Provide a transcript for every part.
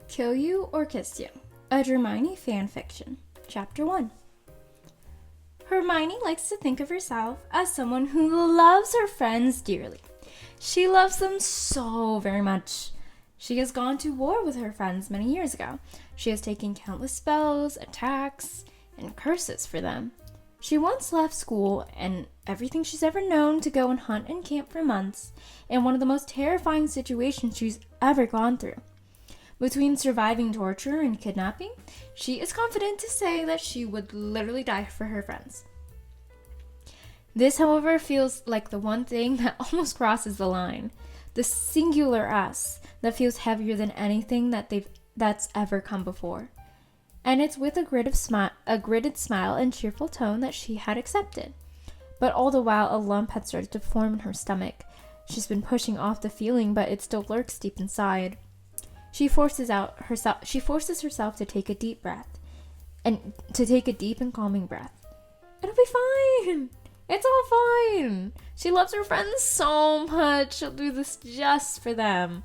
Kill You or Kiss You, a Dramione fanfiction. Chapter 1. Hermione likes to think of herself as someone who loves her friends dearly. She loves them so very much. She has gone to war with her friends many years ago. She has taken countless spells, attacks, and curses for them. She once left school and everything she's ever known to go and hunt and camp for months in one of the most terrifying situations she's ever gone through. Between surviving torture and kidnapping, she is confident to say that she would literally die for her friends. This, however, feels like the one thing that almost crosses the line. The singular S that feels heavier than anything that's ever come before. And it's with a gritted smile and cheerful tone that she had accepted. But all the while, a lump had started to form in her stomach. She's been pushing off the feeling, but it still lurks deep inside. She forces herself to take a deep breath, and to take a deep and calming breath. It'll be fine. It's all fine. She loves her friends so much. She'll do this just for them.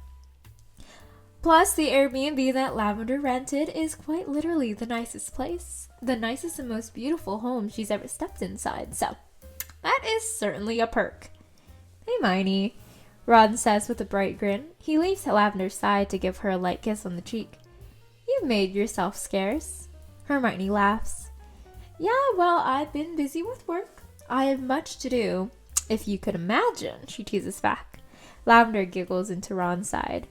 Plus, the Airbnb that Lavender rented is quite literally the nicest place, the nicest and most beautiful home she's ever stepped inside. So, that is certainly a perk. Hey, Miney, Ron says with a bright grin. He leaves Lavender's side to give her a light kiss on the cheek. You've made yourself scarce. Hermione laughs. Yeah, well, I've been busy with work. I have much to do. If you could imagine, she teases back. Lavender giggles into Ron's side.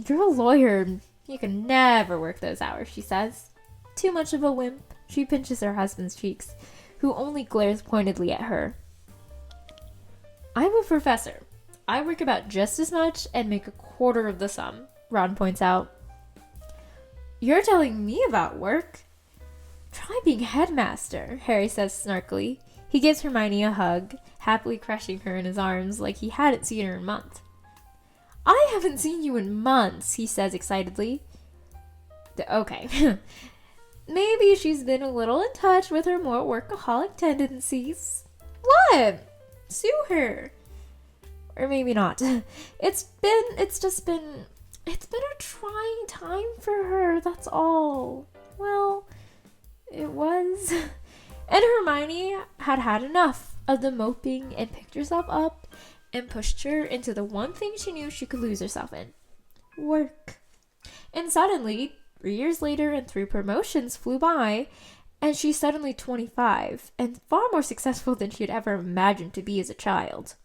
You're a lawyer. You can never work those hours, she says. Too much of a wimp. She pinches her husband's cheeks, who only glares pointedly at her. I'm a professor. I work about just as much and make a quarter of the sum, Ron points out. You're telling me about work? Try being headmaster, Harry says snarkily. He gives Hermione a hug, happily crushing her in his arms like he hadn't seen her in months. I haven't seen you in months, he says excitedly. Okay. Maybe she's been a little in touch with her more workaholic tendencies. What? Sue her. Or maybe not. It's been a trying time for her, that's all. Well, it was. And Hermione had enough of the moping and picked herself up and pushed her into the one thing she knew she could lose herself in. Work. And suddenly, 3 years later and 3 promotions flew by, and she's suddenly 25 and far more successful than she had ever imagined to be as a child.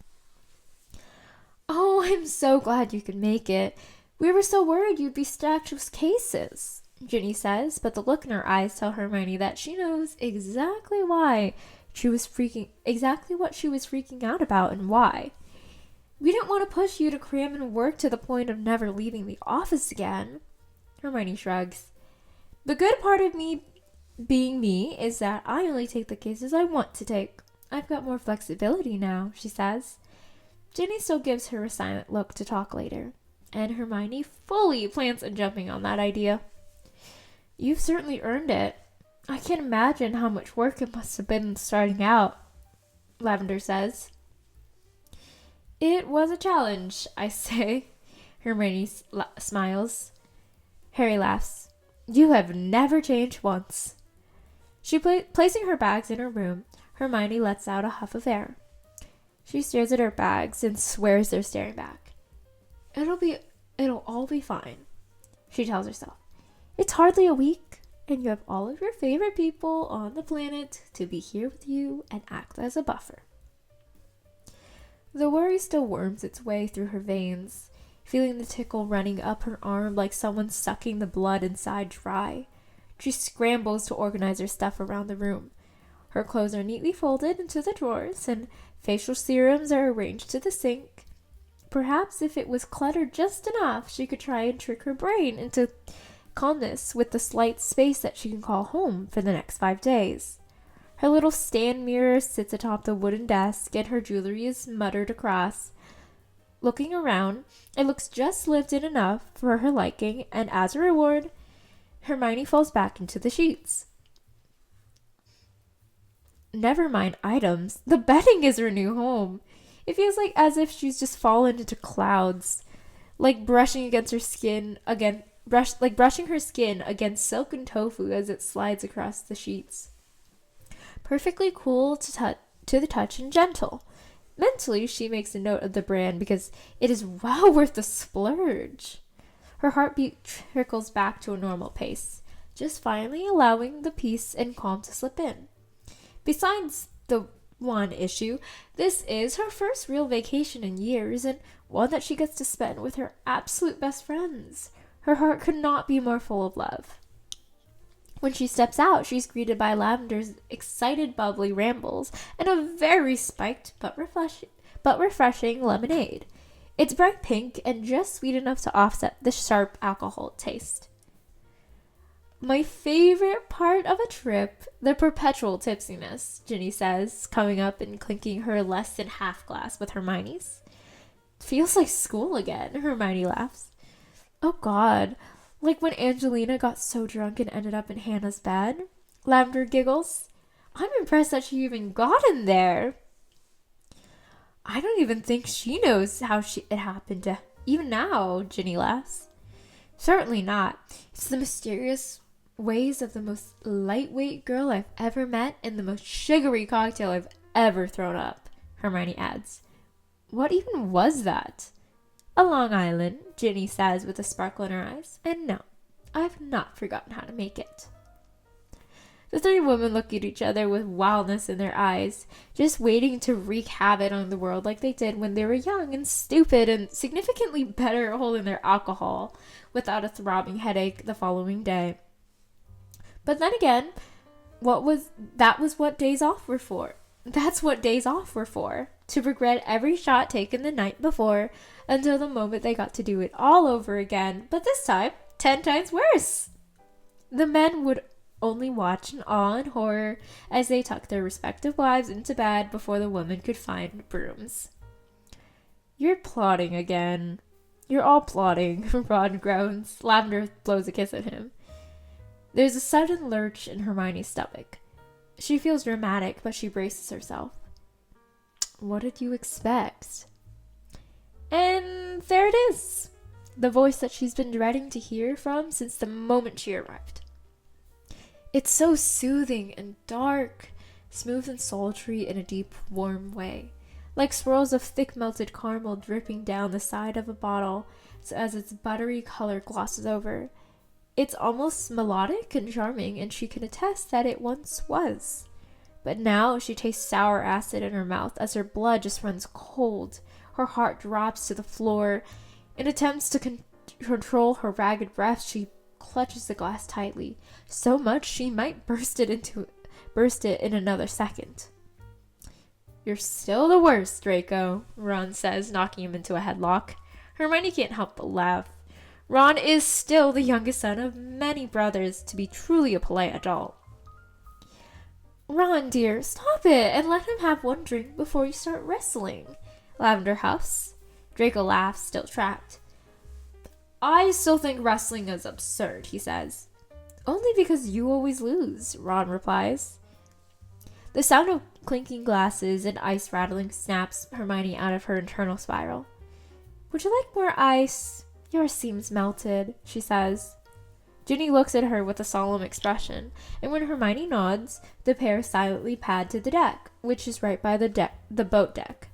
Oh, I'm so glad you could make it. We were so worried you'd be stacked with cases, Ginny says, but the look in her eyes tell Hermione that she knows exactly what she was freaking out about and why. We didn't want to push you to cram and work to the point of never leaving the office again. Hermione shrugs. The good part of me being me is that I only take the cases I want to take. I've got more flexibility now, she says. Ginny still gives her a silent look to talk later, and Hermione fully plans on jumping on that idea. You've certainly earned it. I can't imagine how much work it must have been starting out, Lavender says. It was a challenge, I say. Hermione smiles. Harry laughs. You have never changed once. Placing her bags in her room, Hermione lets out a huff of air. She stares at her bags and swears they're staring back. It'll all be fine, she tells herself. It's hardly a week, and you have all of your favorite people on the planet to be here with you and act as a buffer. The worry still worms its way through her veins, feeling the tickle running up her arm like someone sucking the blood inside dry. She scrambles to organize her stuff around the room. Her clothes are neatly folded into the drawers, and facial serums are arranged to the sink. Perhaps if it was cluttered just enough, she could try and trick her brain into calmness with the slight space that she can call home for the next 5 days. Her little stand mirror sits atop the wooden desk, and her jewelry is muttered across. Looking around, it looks just lived in enough for her liking, and as a reward, Hermione falls back into the sheets. Never mind items, the bedding is her new home. It feels like as if she's just fallen into clouds, like brushing against her skin, brushing her skin against silken tofu as it slides across the sheets. Perfectly cool to the touch and gentle. Mentally, she makes a note of the brand because it is well worth the splurge. Her heartbeat trickles back to a normal pace, just finally allowing the peace and calm to slip in. Besides the one issue, this is her first real vacation in years, and one that she gets to spend with her absolute best friends. Her heart could not be more full of love. When she steps out, she's greeted by Lavender's excited, bubbly rambles and a very spiked but refreshing lemonade. It's bright pink and just sweet enough to offset the sharp alcohol taste. My favorite part of a trip, the perpetual tipsiness, Ginny says, coming up and clinking her less than half glass with Hermione's. Feels like school again, Hermione laughs. Oh God. Like when Angelina got so drunk and ended up in Hannah's bed? Lavender giggles. I'm impressed that she even got in there. I don't even think she knows how it happened to even now, Ginny laughs. Certainly not. It's the mysterious ways of the most lightweight girl I've ever met and the most sugary cocktail I've ever thrown up, Hermione adds. What even was that? A Long Island, Ginny says with a sparkle in her eyes. And no, I've not forgotten how to make it. The three women look at each other with wildness in their eyes, just waiting to wreak havoc on the world like they did when they were young and stupid and significantly better at holding their alcohol without a throbbing headache the following day. But then again, that was what days off were for. That's what days off were for. To regret every shot taken the night before until the moment they got to do it all over again, but this time 10 times worse. The men would only watch in awe and horror as they tucked their respective wives into bed before the women could find brooms. You're plotting again. You're all plotting, Ron groans. Lavender blows a kiss at him. There's a sudden lurch in Hermione's stomach. She feels dramatic, but she braces herself. What did you expect? And there it is. The voice that she's been dreading to hear from since the moment she arrived. It's so soothing and dark, smooth and sultry in a deep, warm way, like swirls of thick melted caramel dripping down the side of a bottle as its buttery color glosses over. It's almost melodic and charming, and she can attest that it once was. But now she tastes sour acid in her mouth as her blood just runs cold. Her heart drops to the floor. In attempts to control her ragged breath, she clutches the glass tightly, so much she might burst it in another second. You're still the worst, Draco, Ron says, knocking him into a headlock. Hermione can't help but laugh. Ron is still the youngest son of many brothers to be truly a polite adult. Ron, dear, stop it and let him have one drink before you start wrestling, Lavender huffs. Draco laughs, still trapped. I still think wrestling is absurd, he says. Only because you always lose, Ron replies. The sound of clinking glasses and ice rattling snaps Hermione out of her internal spiral. Would you like more ice? Yours seems melted, she says. Ginny looks at her with a solemn expression, and when Hermione nods, the pair silently pad to the deck, which is right by the boat deck.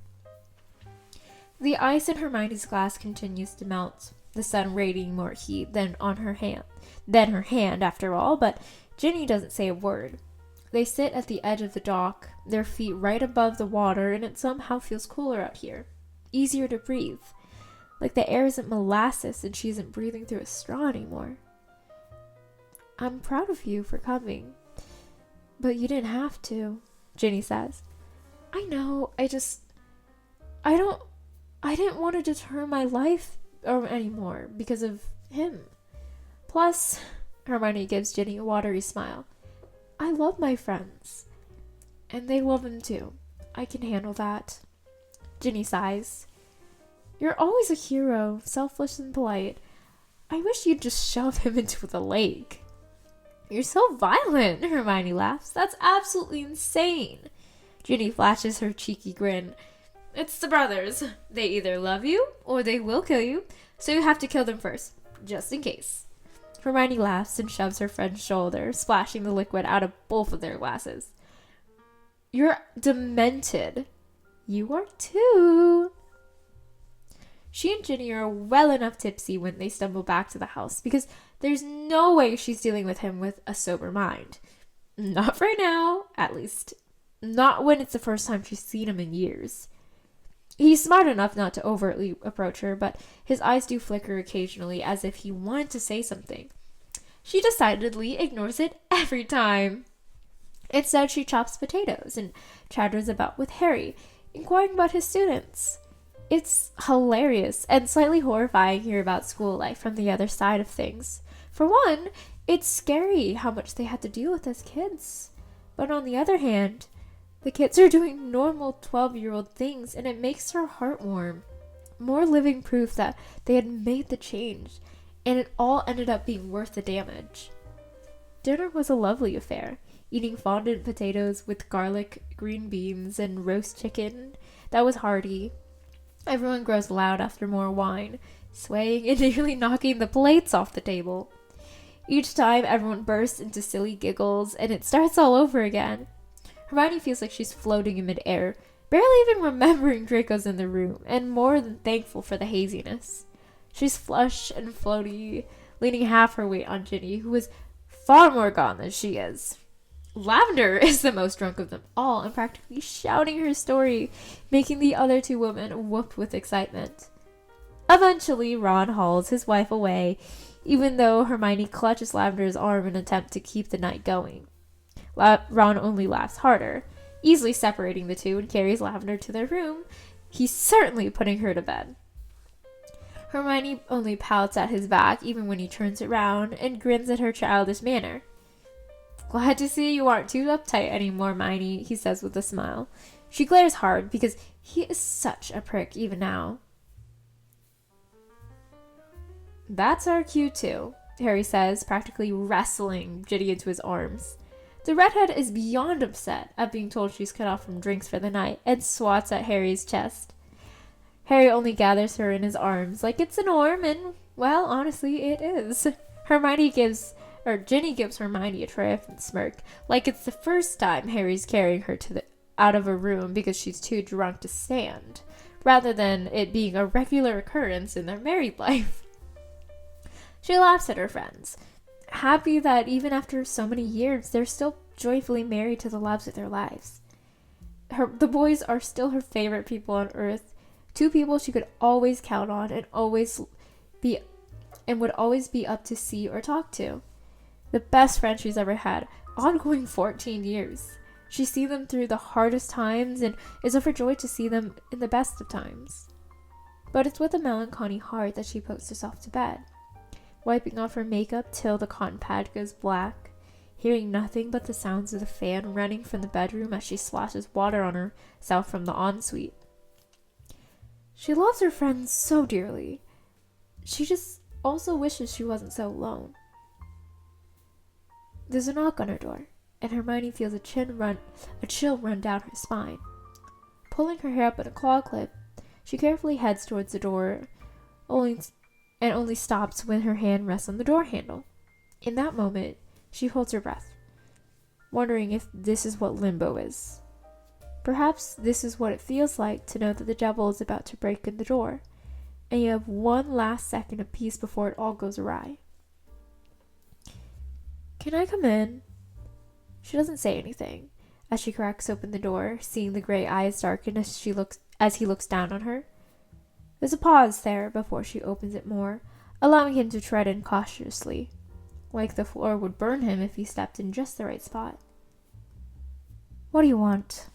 The ice in Hermione's glass continues to melt, the sun radiating more heat than her hand after all, but Ginny doesn't say a word. They sit at the edge of the dock, their feet right above the water, and it somehow feels cooler out here, easier to breathe, like the air isn't molasses and she isn't breathing through a straw anymore. I'm proud of you for coming, but you didn't have to, Ginny says. I know, I didn't want to deter my life anymore because of him. Plus, Hermione gives Ginny a watery smile. I love my friends, and they love him too. I can handle that. Ginny sighs. You're always a hero, selfless and polite. I wish you'd just shove him into the lake. You're so violent, Hermione laughs. That's absolutely insane. Ginny flashes her cheeky grin. It's the brothers. They either love you or they will kill you, so you have to kill them first, just in case. Hermione laughs and shoves her friend's shoulder, splashing the liquid out of both of their glasses. You're demented. You are too. She and Ginny are well enough tipsy when they stumble back to the house because there's no way she's dealing with him with a sober mind. Not right now, at least. Not when it's the first time she's seen him in years. He's smart enough not to overtly approach her, but his eyes do flicker occasionally as if he wanted to say something. She decidedly ignores it every time. Instead, she chops potatoes and chatters about with Harry, inquiring about his students. It's hilarious and slightly horrifying to hear about school life from the other side of things. For one, it's scary how much they had to deal with as kids. But on the other hand, the kids are doing normal 12-year-old things, and it makes her heart warm. More living proof that they had made the change, and it all ended up being worth the damage. Dinner was a lovely affair, eating fondant potatoes with garlic, green beans, and roast chicken that was hearty. Everyone grows loud after more wine, swaying and nearly knocking the plates off the table. Each time, everyone bursts into silly giggles, and it starts all over again. Hermione feels like she's floating in midair, barely even remembering Draco's in the room, and more than thankful for the haziness. She's flush and floaty, leaning half her weight on Ginny, who is far more gone than she is. Lavender is the most drunk of them all and practically shouting her story, making the other two women whoop with excitement. Eventually, Ron hauls his wife away, even though Hermione clutches Lavender's arm in an attempt to keep the night going. Ron only laughs harder, easily separating the two, and carries Lavender to their room. He's certainly putting her to bed. Hermione only pouts at his back even when he turns around and grins at her childish manner. Glad to see you aren't too uptight anymore, Hermione, he says with a smile. She glares hard because he is such a prick even now. That's our cue too, Harry says, practically wrestling Ginny into his arms. The redhead is beyond upset at being told she's cut off from drinks for the night and swats at Harry's chest. Harry only gathers her in his arms like it's a norm, and, well, honestly, it is. Ginny gives Hermione a triumphant smirk, like it's the first time Harry's carrying her out of a room because she's too drunk to stand, rather than it being a regular occurrence in their married life. She laughs at her friends, happy that even after so many years, they're still joyfully married to the loves of their lives. The boys are still her favorite people on earth, two people she could always count on and would always be up to see or talk to. The best friend she's ever had, ongoing 14 years. She's seen them through the hardest times and is overjoyed to see them in the best of times. But it's with a melancholy heart that she puts herself to bed, wiping off her makeup till the cotton pad goes black, hearing nothing but the sounds of the fan running from the bedroom as she splashes water on herself from the ensuite. She loves her friends so dearly. She just also wishes she wasn't so alone. There's a knock on her door, and Hermione feels a chill run down her spine. Pulling her hair up in a claw clip, she carefully heads towards the door, only stops when her hand rests on the door handle. In that moment, she holds her breath, wondering if this is what limbo is. Perhaps this is what it feels like to know that the devil is about to break in the door, and you have one last second of peace before it all goes awry. Can I come in? She doesn't say anything as she cracks open the door, seeing the gray eyes darken as he looks down on her. There's a pause there before she opens it more, allowing him to tread in cautiously, like the floor would burn him if he stepped in just the right spot. What do you want?